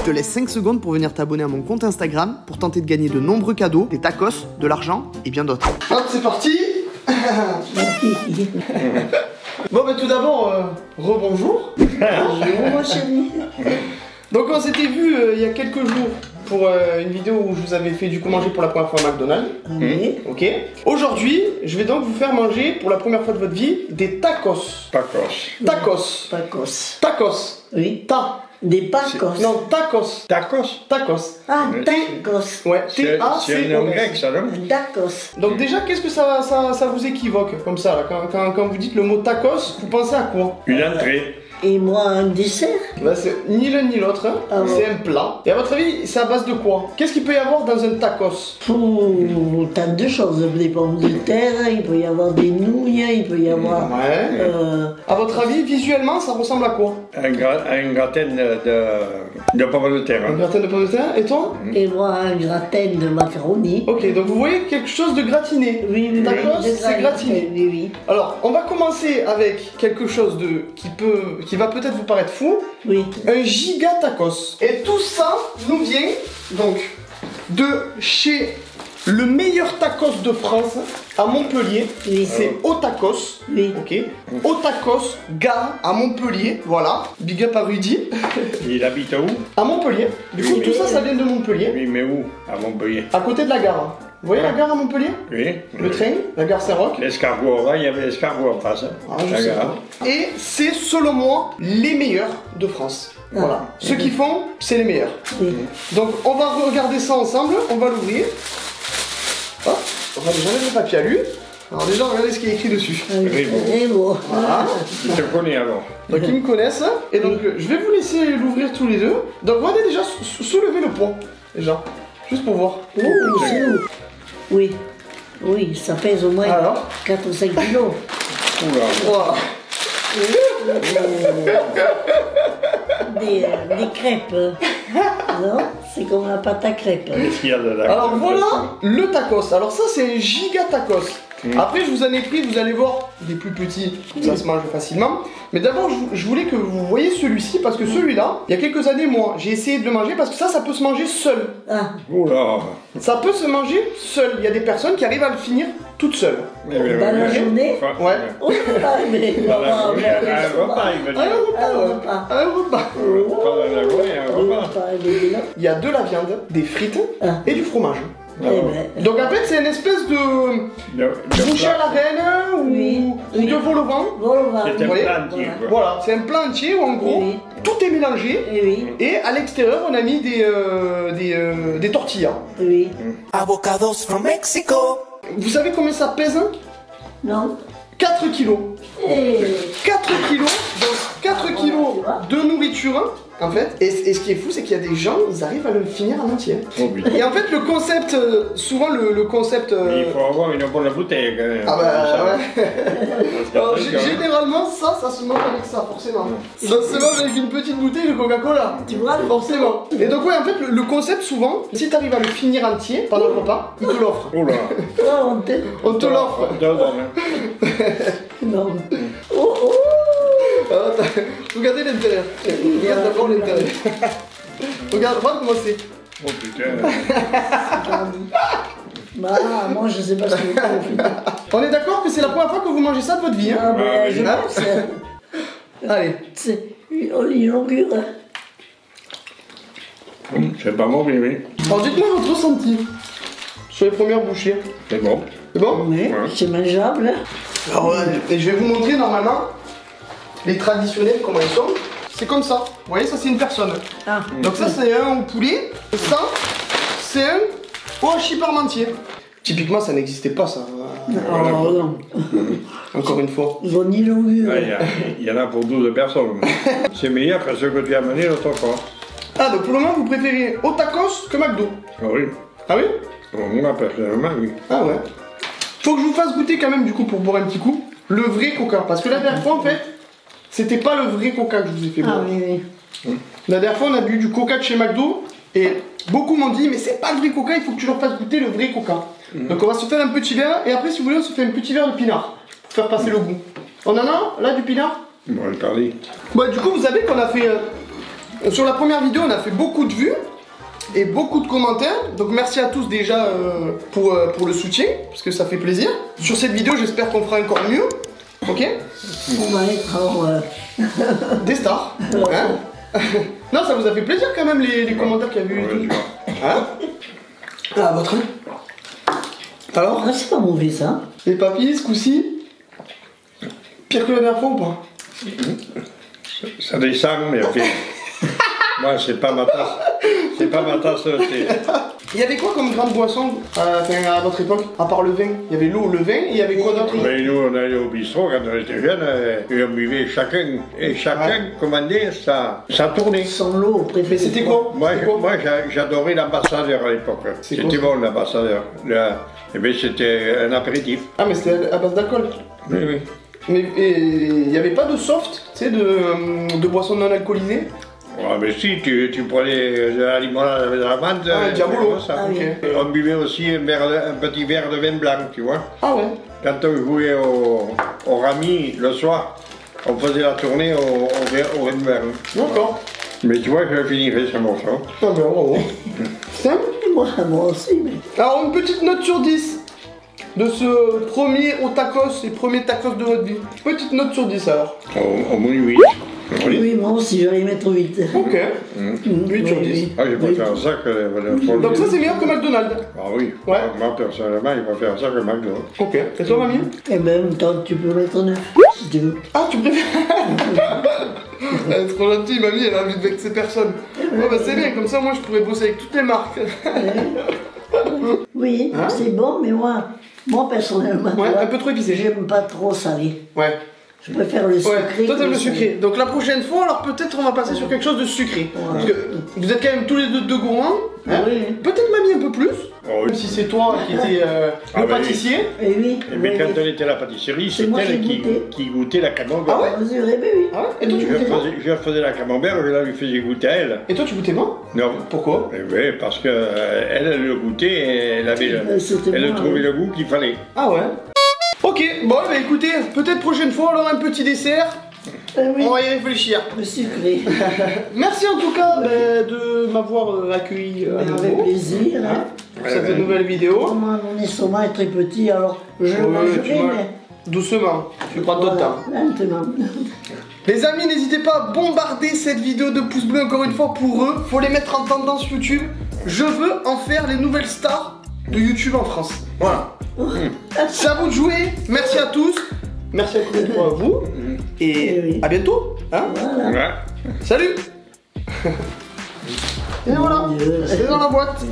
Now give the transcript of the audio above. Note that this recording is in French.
Je te laisse 5 secondes pour venir t'abonner à mon compte Instagram pour tenter de gagner de nombreux cadeaux, des tacos, de l'argent et bien d'autres. Hop, c'est parti. Bon, bah tout d'abord, rebonjour. Bonjour, mon chéri. Donc on s'était vu il y a quelques jours pour une vidéo où je vous avais fait du coup manger pour la première fois à McDonald's. Oui. Ok. Aujourd'hui, je vais donc vous faire manger pour la première fois de votre vie des tacos. Tacos. Tacos. Oui. Des pacos. Non, tacos. Tacos. Ah, tacos. Ouais, C'est un nom T-A-C-O-S. grec, ça, non? Tacos. Donc déjà, qu'est-ce que ça vous équivoque comme ça là, quand vous dites le mot tacos, vous pensez à quoi? Une entrée. Et moi, un dessert? Bah, c'est ni l'un ni l'autre, hein. Ah bon. C'est un plat. Et à votre avis, c'est à base de quoi? Qu'est-ce qu'il peut y avoir dans un tacos? T'as deux choses, des pommes de terre, il peut y avoir des nouilles, il peut y avoir... Ouais. À votre avis, visuellement, ça ressemble à quoi? Un gratin de pommes de terre. Un Hein. gratin de pommes de terre, et toi? Et moi, un gratin de macaroni. Ok, donc vous voyez quelque chose de gratiné. Oui, Tacos, de c'est gratiné. Oui, oui. Alors, on va commencer avec quelque chose qui va peut-être vous paraître fou. Oui. Un giga tacos. Et tout ça nous vient donc de chez le meilleur tacos de France à Montpellier. Oui. C'est Otacos. Oui. Ok. Otacos Gare à Montpellier. Voilà. Big up à Rudy. Il habite où? À Montpellier. Du coup, tout ça vient de Montpellier. Oui, mais où? À Montpellier. À côté de la gare. Vous voyez la gare à Montpellier? Oui. Le train, la gare Saint-Roch. L'escargot, là, il y avait l'escargot en face. Hein. Ah, je sais pas. Et c'est selon moi les meilleurs de France. Voilà. Ceux qui font, c'est les meilleurs. Oui. Donc on va regarder ça ensemble, on va l'ouvrir. Hop, on va déjà mettre le papier alu. Alors déjà regardez ce qui est écrit dessus. Et bon. Voilà. Je te connais alors. Donc ils me connaissent. Et donc je vais vous laisser l'ouvrir tous les deux. Donc regardez déjà, soulevez le poids. Déjà. Juste pour voir. Oh, c'est où? Oui. Oui, ça pèse au moins Alors 4 ou 5 kilos. Oula. Voilà. Des crêpes. Non? C'est comme la pâte à crêpes. Qu'est-ce qu'il y a dedans? Alors voilà le tacos. Alors ça c'est un giga tacos. Après je vous en ai pris, vous allez voir des plus petits, ça se mange facilement. Mais d'abord je voulais que vous voyez celui-ci parce que celui-là, il y a quelques années moi, j'ai essayé de le manger parce que ça peut se manger seul. Ah, Oula. Ça peut se manger seul. Il y a des personnes qui arrivent à le finir toutes seules. Mais, dans la journée? Enfin, Ouais. oh là, mais Dans la journée, un repas, il veut Un dire. repas. Un repas. Pas dans la journée, un repas. Il y a de la viande, des frites et du fromage. Eh ben, Donc en fait c'est une espèce de bouchée à la reine ou de vol au vent. voilà. C'est un voyez plat entier, quoi. Voilà, c'est un plat entier où en gros Oui. tout est mélangé. Eh oui, Et à l'extérieur on a mis des tortillas. oui. Avocados from Mexico. Vous savez combien ça pèse? Non? 4 kilos. Eh, 4 kilos, donc 4 kilos de nourriture en fait. Et ce qui est fou, c'est qu'il y a des gens, ils arrivent à le finir en entier. Oh, putain. Et en fait, le concept, souvent le concept. Il faut avoir une bonne bouteille quand même. Ah bah ouais. Alors, Parce que- généralement, ça se mange avec ça, forcément. Ça se mange avec une petite bouteille de Coca-Cola. tu vois? Forcément. Et donc ouais, en fait, le concept souvent, si t'arrives à le finir entier pendant le repas, ils te l'offrent. Oula. Oh, on te... On te l'offre. Non. Oh, oh. Alors, regardez l'intérieur. Regarde d'abord l'intérieur. Regarde comment c'est. Oh putain. Bah, moi, je sais pas ce que c'est. On est d'accord que c'est la première fois que vous mangez ça de votre vie, hein? Ah, ben, je Hein? pense. Allez. C'est une longueur. C'est pas mauvais, oui. Alors dites-moi votre ressenti sur les premières bouchées. C'est bon. C'est bon? Oui, c'est mangeable. Alors et je vais vous montrer normalement les traditionnels comment ils sont. C'est comme ça. Vous voyez, ça c'est une personne. Ah. Donc ça c'est un au poulet. Et ça c'est un au hachis parmentier. Typiquement ça n'existait pas ça. Oh, non. Encore une fois. Ils ont ni longueur. Ouais, il y en a pour 12 personnes. C'est meilleur que ce que tu as amené l'autre fois. Ah donc pour le moment vous préférez au tacos que McDo. Ah oui. Ah oui? Moi personnellement, oui. Ah ouais. Faut que je vous fasse goûter quand même du coup pour boire un petit coup le vrai coca. Parce que la dernière fois en fait, c'était pas le vrai coca que je vous ai fait boire. Ah oui, oui. La dernière fois on a bu du coca de chez McDo et beaucoup m'ont dit mais c'est pas le vrai coca, il faut que tu leur fasses goûter le vrai coca. Donc on va se faire un petit verre et après si vous voulez on se fait un petit verre de pinard pour faire passer le goût. On en a là du pinard? Bon, je parlais. Bah du coup vous savez qu'on a fait Sur la première vidéo, on a fait beaucoup de vues et beaucoup de commentaires. Donc merci à tous déjà pour le soutien, parce que ça fait plaisir. Sur cette vidéo, j'espère qu'on fera encore mieux. Ok? On va être alors, des stars. Hein? Non, ça vous a fait plaisir quand même les commentaires qu'il y a eu et tout. Hein? Ah, votre avis? Alors? ah, c'est pas mauvais ça. Les papilles, ce coup-ci? Pire que la dernière fois ou pas? Ça descend, mais ok. Moi, c'est pas ma tasse. C'est pas ma tasse de thé. Il y avait quoi comme grande boisson à votre époque? À part le vin? Il y avait l'eau, le vin, et il y avait quoi d'autre? Mais nous, on allait au bistrot quand on était jeunes, et on buvait chacun. Et chacun commandait sa tournée. Sans l'eau, préféré. Mais c'était quoi? Moi, j'adorais l'ambassadeur à l'époque. C'est C'était quoi, bon, l'ambassadeur. Eh bien, c'était un apéritif. Ah, mais c'était à base d'alcool. Oui, oui. Mais il n'y avait pas de soft, tu sais, de boissons non alcoolisées? Ah, mais si, tu prenais de la limonade avec de la menthe. Ah, Diabolo. ça. Ah, oui. Ok. On buvait aussi un petit verre de vin blanc, tu vois. Ah ouais? Quand on jouait au rami le soir, on faisait la tournée au vin blanc. D'accord. Mais tu vois, je finirai ce morceau. Ah ben bravo. Simple. Moi aussi, mais. Alors une petite note sur 10 de ce premier au tacos et premier tacos de votre vie. Petite note sur 10 alors. Au moins 8. Oui. Oui, moi aussi, j'allais mettre 8. Ok. 8 sur 10. Ah, je préfère ça que... Donc ça c'est meilleur que McDonald's. Ah oui. Ouais. Moi, personnellement, je préfère ça que McDo. Ok. Et toi mamie? Et même temps, tu peux mettre 9, si tu veux. Ah tu préfères? Elle est trop gentille mamie, elle a envie de vexer personne. Oh bah c'est bien, comme ça moi je pourrais bosser avec toutes les marques. Oui, Hein? c'est bon, mais moi personnellement, Ouais, toi, un peu trop épicé. j'aime pas trop salé. Ouais. Je préfère le sucré. Ouais, toi que t'aimes le salé. sucré. Donc la prochaine fois, alors peut-être on va passer sur quelque chose de sucré. Parce que vous êtes quand même tous les deux gourmands. Hein? Oui. Peut-être mamie un peu plus. Oh, oui. Même si c'est toi qui étais Ah, le bah, pâtissier. Et oui. Mais oui, quand oui. on était à la pâtisserie, C'est c'est moi elle qui goûtais. qui goûtait la camembert. Ah ouais? Vous aurez, ben oui. Ah ouais? Et toi tu goûtais quoi? Je faisais la camembert, je la lui faisais goûter à elle. Et toi tu goûtais moi? Non. Pourquoi? Eh oui, parce que elle le goûtait et elle avait C'était elle bon, trouvait oui. le goût qu'il fallait. Ah ouais? Ok, bon bah écoutez, peut-être prochaine fois alors un petit dessert. Oui, On va y réfléchir. le sucré. Merci en tout cas de m'avoir accueilli à Avec nouveau plaisir. Hein. pour cette nouvelle vidéo. Moi, mon estomac est très petit, alors je le Ouais, mangerai, tu manges. mais. Doucement, tu prends d'autres temps. Lentement. Les amis, n'hésitez pas à bombarder cette vidéo de pouces bleus encore une fois pour eux. Faut les mettre en tendance YouTube. Je veux en faire les nouvelles stars de YouTube en France. Voilà. C'est à vous de jouer. Merci à tous. Merci encore une fois à vous. Et Oui. à bientôt. Hein Voilà. Ouais. Salut. Et voilà. Mon Dieu. C'est dans la boîte.